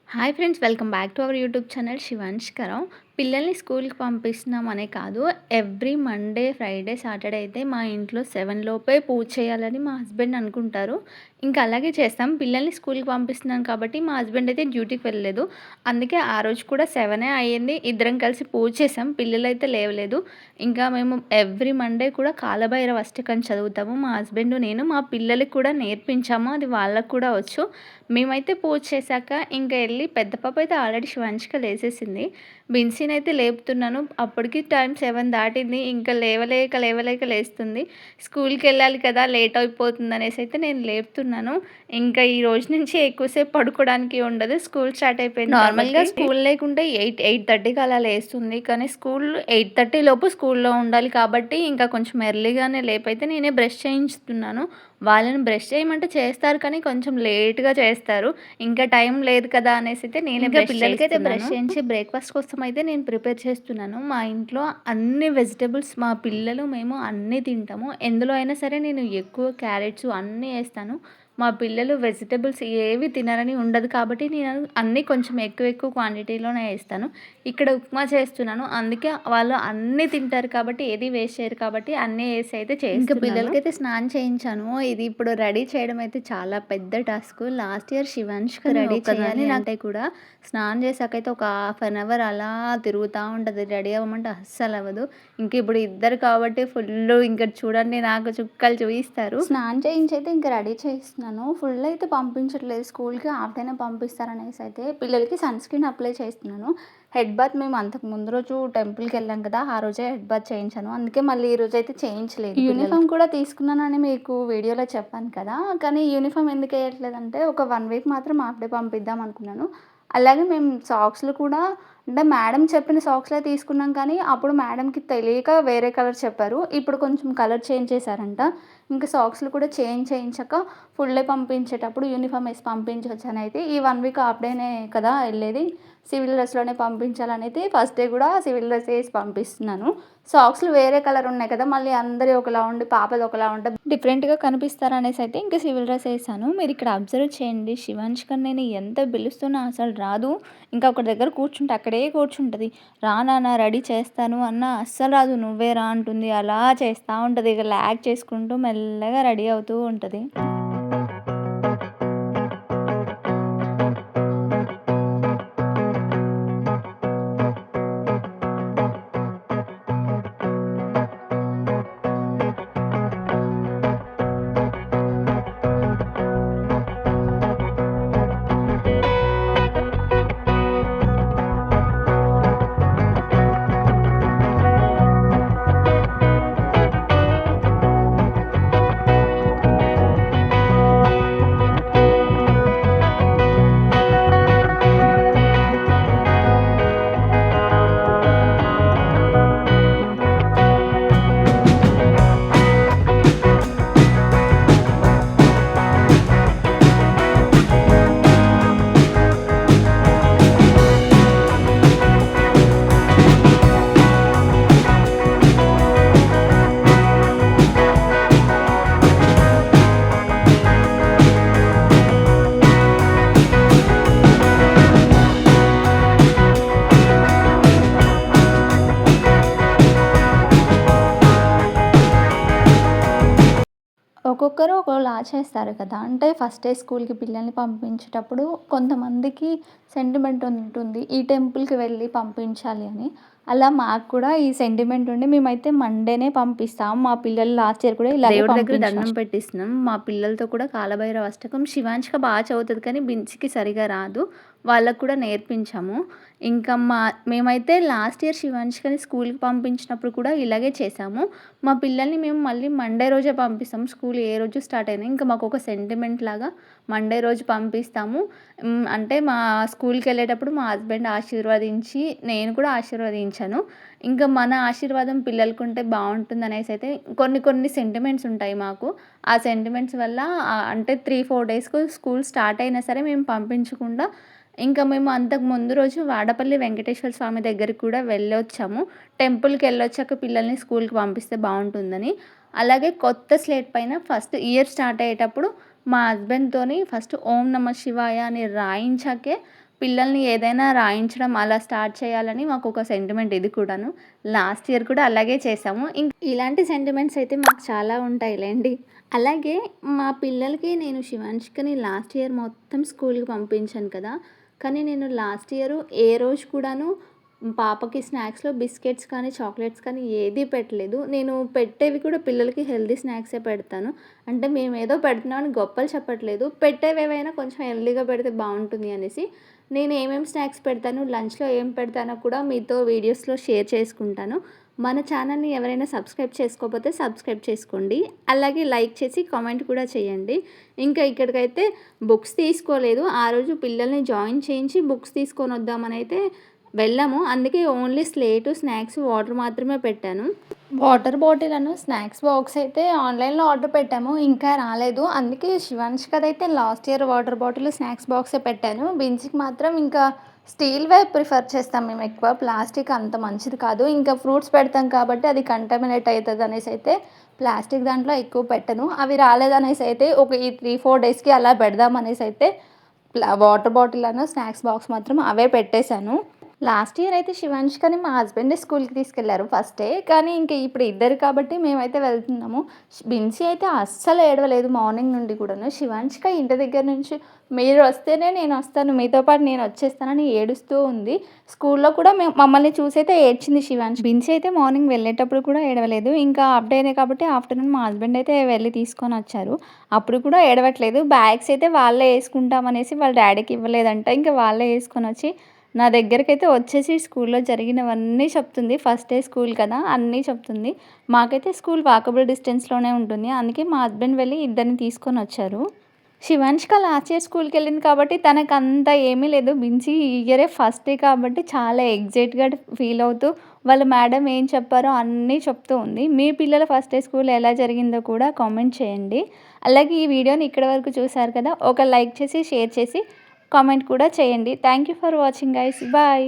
Hi friends, welcome back to our YouTube channel శివాంష్కరం. పిల్లల్ని స్కూల్కి పంపిస్తున్నామనే కాదు, ఎవ్రీ మండే, ఫ్రైడే, సాటర్డే అయితే మా ఇంట్లో 7 లోపే పూజ చేయాలని మా హస్బెండ్ అనుకుంటారు. ఇంకా అలాగే చేస్తాం. పిల్లల్ని స్కూల్కి పంపిస్తున్నాను కాబట్టి మా హస్బెండ్ అయితే డ్యూటీకి వెళ్ళలేదు. అందుకే ఆ రోజు కూడా 7 అయ్యింది. ఇద్దరం కలిసి పూజ చేసాం. పిల్లలైతే లేవలేదు. ఇంకా మేము ఎవ్రీ మండే కూడా కాలభైరవ అష్టకం చదువుతాము. మా హస్బెండ్ నేను మా పిల్లలకి కూడా నేర్పించాము. అది వాళ్ళకు కూడా వచ్చు. మేమైతే పూజ చేశాక ఇంకా వెళ్ళి పెద్ద పాప అయితే ఆల్రెడీ శివాంశిక లేసేసింది. బిన్సీని అయితే లేపుతున్నాను. అప్పటికి టైం 7 దాటింది. ఇంకా లేవలేక లేస్తుంది. స్కూల్కి వెళ్ళాలి కదా, లేట్ అయిపోతుంది అనేసి అయితే నేను లేపుతున్నాను. ఇంకా ఈ రోజు నుంచి ఎక్కువసేపు పడుకోవడానికి ఉండదు. స్కూల్ స్టార్ట్ అయిపోయింది. నార్మల్గా స్కూల్ లేకుంటే 8:30కి అలా లేస్తుంది. కానీ స్కూల్ 8:30 లోపు స్కూల్లో ఉండాలి కాబట్టి ఇంకా కొంచెం ఎర్లీగానే లేపైతే నేనే బ్రష్ చేయించుతున్నాను. వాళ్ళని బ్రష్ చేయమంటే చేస్తారు, కానీ కొంచెం లేట్‌గా చేస్తారు. ఇంకా టైం లేదు కదా అనేసి అయితే నేనే పిల్లలకైతే బ్రష్ చేయించి బ్రేక్‌ఫాస్ట్ కోసం అయితే నేను ప్రిపేర్ చేస్తున్నాను. మా ఇంట్లో అన్ని వెజిటబుల్స్ మా పిల్లలు, మేము అన్నీ తింటాము. ఎందులో అయినా సరే నేను ఎక్కువ క్యారెట్స్ అన్నీ ఏస్తాను. మా పిల్లలు వెజిటబుల్స్ ఏవి తినరని ఉండదు కాబట్టి నేను అన్నీ కొంచెం ఎక్కువ క్వాంటిటీలోనే ఏస్తాను. ఇక్కడ ఉప్మా చేస్తున్నాను. అందుకే వాళ్ళు అన్నీ తింటారు కాబట్టి ఏది వేస్ట్ చేయరు కాబట్టి అన్నీ ఏసి అయితే చేస్తున్నాను. ఇంకా పిల్లలకైతే స్నానం చేయించాను. ఇది ఇప్పుడు రెడీ చేయడం అయితే చాలా పెద్ద టాస్క్. లాస్ట్ ఇయర్ శివాంష్‌కి రెడీ చేయాలి అంటే కూడా స్నానం చేశాకైతే ఒక హాఫ్ అన్ అవర్ అలా తిరుగుతూ ఉంటుంది. రెడీ అవ్వమంటే అస్సలు అవ్వదు. ఇంక ఇప్పుడు ఇద్దరు కాబట్టి ఫుల్లు ఇంకా చూడండి, నాకు చుక్కలు చూయిస్తారు. స్నానం చేయించి అయితే ఇంకా రెడీ చేయిస్తున్నాను. ఫుల్ అయితే పంపించట్లేదు స్కూల్‌కి, హాఫ్ డేనే పంపిస్తారనేసి అయితే పిల్లలకి సన్ స్క్రీన్ అప్లై చేస్తున్నాను. హెడ్ బాత్ మేము అంతకు ముందు రోజు టెంపుల్‌కి వెళ్ళాం కదా, ఆ రోజే హెడ్ బాత్ చేయించాను. అందుకే మళ్ళీ ఈ రోజు అయితే చేయించలేదు. యూనిఫామ్ కూడా తీసుకున్నానని మీకు వీడియోలో చెప్పాను కదా, కానీ యూనిఫామ్ ఎందుకు వేయట్లేదంటే ఒక 1 వీక్ మాత్రం హాఫ్ డే పంపిద్దాం అనుకున్నాను. అలాగే మేము సాక్స్‌లు కూడా అంటే మేడం చెప్పిన సాక్స్‌లే తీసుకున్నాం, కానీ అప్పుడు మేడంకి తెలియక వేరే కలర్ చెప్పారు. ఇప్పుడు కొంచెం కలర్ చేంజ్ చేశారంట. ఇంకా సాక్స్‌లు కూడా చేంజ్ చేయించాక ఫుల్ డే పంపించేటప్పుడు యూనిఫామ్ వేసి పంపించొచ్చనైతే ఈ 1 వీక్ హాఫ్ డేనే కదా వెళ్ళేది, సివిల్ డ్రెస్‌లోనే పంపించాలనైతే ఫస్ట్ డే కూడా సివిల్ డ్రెస్ వేసి పంపిస్తున్నాను. సాక్స్‌లు వేరే కలర్ ఉన్నాయి కదా, మళ్ళీ అందరివి ఒకలా ఉండి పాపది ఒకలా ఉంటే డిఫరెంట్‌గా కనిపిస్తారనేసి అయితే ఇంకా సివిల్ డ్రెస్ వేసాను. మీరు ఇక్కడ అబ్జర్వ్ చేయండి, శివాంష్‌కని నేను ఎంత పిలుస్తున్నా అసలు రాదు. ఇంకా ఒక దగ్గర కూర్చుంటే అక్కడే కూర్చుంటది. రా నాన్న రెడీ చేస్తాను అన్నా అస్సలు రాదు. నువ్వే రా అంటుంది. అలా చేస్తూ ఉంటది. ఇక లాగ్ చేసుకుంటూ మెల్లగా రెడీ అవుతూ ఉంటది. ఒక్కొక్కరు ఒక్కోలా చేస్తారు కదా. అంటే ఫస్ట్ డే స్కూల్‌కి పిల్లల్ని పంపించేటప్పుడు కొంతమందికి సెంటిమెంట్ ఉంటుంది, ఈ టెంపుల్‌కి వెళ్ళి పంపించాలి అని. అలా మాకు కూడా ఈ సెంటిమెంట్ ఉండి మేమైతే మండేనే పంపిస్తాం. మా పిల్లలు లాస్ట్ ఇయర్ కూడా ఇలాగే దేవుడి దగ్గర దండం పెట్టిస్తున్నాం. మా పిల్లలతో కూడా కాలభైరవ అష్టకం శివాంశిక బాగా చదువుతుంది, కానీ బిన్సికి సరిగా రాదు. వాళ్ళకు కూడా నేర్పించాము. ఇంకా మేమైతే లాస్ట్ ఇయర్ శివాంశికని స్కూల్‌కి పంపించినప్పుడు కూడా ఇలాగే చేసాము. మా పిల్లల్ని మేము మళ్ళీ మండే రోజే పంపిస్తాం. స్కూల్ ఏ రోజు స్టార్ట్ అయినా ఇంకా మాకు ఒక సెంటిమెంట్ లాగా మండే రోజు పంపిస్తాము. అంటే మా స్కూల్‌కెళ్ళేటప్పుడు మా హస్బెండ్ ఆశీర్వదించి నేను కూడా ఆశీర్వదించాను. ఇంకా మన ఆశీర్వాదం పిల్లలకుంటే బావుంటుందనేసి అయితే కొన్ని సెంటిమెంట్స్ ఉంటాయి మాకు. ఆ సెంటిమెంట్స్ వల్ల అంటే 3, 4 డేస్‌కు స్కూల్ స్టార్ట్ అయినా సరే మేము పంపించకుండా ఇంకా మేము అంతకు ముందు రోజు వాడపల్లి వెంకటేశ్వర స్వామి దగ్గరికి కూడా వెళ్ళొచ్చాము. టెంపుల్‌కి వెళ్ళొచ్చాక పిల్లల్ని స్కూల్‌కి పంపిస్తే బావుంటుందని. అలాగే కొత్త స్లేట్ పైన ఫస్ట్ ఇయర్ స్టార్ట్ అయ్యేటప్పుడు మా హస్బెండ్‌తోని ఫస్ట్ ఓం నమః శివాయ అని రాయించాకే పిల్లల్ని ఏదైనా రాయించడం అలా స్టార్ట్ చేయాలని మాకొక సెంటిమెంట్ ఇది కూడాను. లాస్ట్ ఇయర్ కూడా అలాగే చేసాము. ఇలాంటి సెంటిమెంట్స్ అయితే మాకు చాలా ఉంటాయిలెండి. అలాగే మా పిల్లలకి నేను శివాంష్‌కని లాస్ట్ ఇయర్ మొత్తం స్కూల్‌కి పంపించాను కదా! కానీ నేను లాస్ట్ ఇయరు ఏ రోజు కూడాను పాపకి స్నాక్స్‌లో బిస్కెట్స్ కానీ, చాక్లెట్స్ కానీ ఏది పెట్టలేదు. నేను పెట్టేవి కూడా పిల్లలకి హెల్తీ స్నాక్సే పెడతాను. అంటే మేమేదో పెడుతున్నామని గొప్పలు చెప్పట్లేదు. పెట్టేవేవైనా కొంచెం హెల్తీగా పెడితే బావుంటుంది అనేసి. నేను ఏమేమి స్నాక్స్ పెడతాను, లంచ్‌లో ఏం పెడతానో కూడా మీతో వీడియోస్‌లో షేర్ చేసుకుంటాను. మన ఛానల్‌ని ఎవరైనా సబ్స్క్రైబ్ చేసుకోకపోతే సబ్స్క్రైబ్ చేసుకోండి. అలాగే లైక్ చేసి కామెంట్ కూడా చేయండి. ఇంకా ఇక్కడికైతే బుక్స్ తీసుకోలేదు. ఆ రోజు పిల్లల్ని జాయిన్ చేయించి బుక్స్ తీసుకొనొద్దామనైతే వెళ్ళాము. అందుకే ఓన్లీ స్లేటు, స్నాక్స్, వాటర్ మాత్రమే పెట్టాను. వాటర్ బాటిల్ స్నాక్స్ బాక్స్ అయితే ఆన్‌లైన్‌లో ఆర్డర్ పెట్టాము. ఇంకా రాలేదు. అందుకే శివాంష్‌కదైతే last year water bottle, snacks బాక్సే పెట్టాను. బిన్సీకి మాత్రం ఇంకా స్టీల్‌వే ప్రిఫర్ చేస్తాం మేము ఎక్కువ. ప్లాస్టిక్ అంత మంచిది కాదు. ఇంకా ఫ్రూట్స్ పెడతాం కాబట్టి అది కంటామినేట్ అయితదనేసి అయితే ప్లాస్టిక్ దాంట్లో ఎక్కువ పెట్టను. అవి రాలేదనేసి అయితే ఒక ఈ 3, 4 డేస్‌కి అలా పెడదామనేసి అయితే వాటర్ బాటిల్ స్నాక్స్ బాక్స్ మాత్రం అవే పెట్టేశాను. లాస్ట్ ఇయర్ అయితే శివాంష్‌కని మా హస్బెండే స్కూల్‌కి తీసుకెళ్లారు ఫస్టే. కానీ ఇంక ఇప్పుడు ఇద్దరు కాబట్టి మేమైతే వెళ్తున్నాము. బిన్సీ అయితే అస్సలు ఏడవలేదు మార్నింగ్ నుండి కూడాను. శివాంష్‌క ఇంటి దగ్గర నుంచి మీరు వస్తేనే నేనొస్తాను, మీతో పాటు నేనొచ్చేస్తానని ఏడుస్తూ ఉంది. స్కూల్‌లో కూడా మమ్మల్ని చూసైతే ఏడ్చింది శివాంష్. బిన్సీ అయితే మార్నింగ్ వెళ్ళేటప్పుడు కూడా ఏడవలేదు. ఇంకా హాఫ్ డేనే కాబట్టి ఆఫ్టర్‌నూన్ మా హస్బెండ్ అయితే వెళ్ళి తీసుకొనొచ్చారు. అప్పుడు కూడా ఏడవట్లేదు. బ్యాగ్స్ అయితే వాళ్ళే యేసుకుంటామనేసి వాళ్ళ డ్యాడీకి ఇవ్వలేదంట. ఇంక వాళ్ళే యేసుకొనొచ్చి నా దగ్గరికైతే వచ్చేసి స్కూల్‌లో జరిగినవన్నీ చెప్తుంది. ఫస్ట్ డే స్కూల్ కదా! అన్నీ చెప్తుంది. మాకైతే స్కూల్ వాకబుల్ డిస్టెన్స్‌లోనే ఉంటుంది. అందుకే మా హస్బెండ్ వెళ్ళి ఇద్దరిని తీసుకొనొచ్చారు. శివాంష్క లాస్ట్ ఇయర్ స్కూల్‌కెళ్ళింది కాబట్టి తనకంత ఏమీ లేదు. బిన్సీ ఈ ఇయరే ఫస్ట్ డే కాబట్టి చాలా ఎక్సైట్‌గా ఫీల్ అవుతూ వాళ్ళ మేడం ఏం చెప్పారో అన్నీ చెప్తూ ఉంది. మీ పిల్లల ఫస్ట్ డే స్కూల్ ఎలా జరిగిందో కూడా కామెంట్ చేయండి. అలాగే ఈ వీడియోని ఇక్కడి వరకు చూసారు కదా! ఒక లైక్ చేసి, షేర్ చేసి, కామెంట్ కూడా చేయండి. Thank you for watching guys. Bye.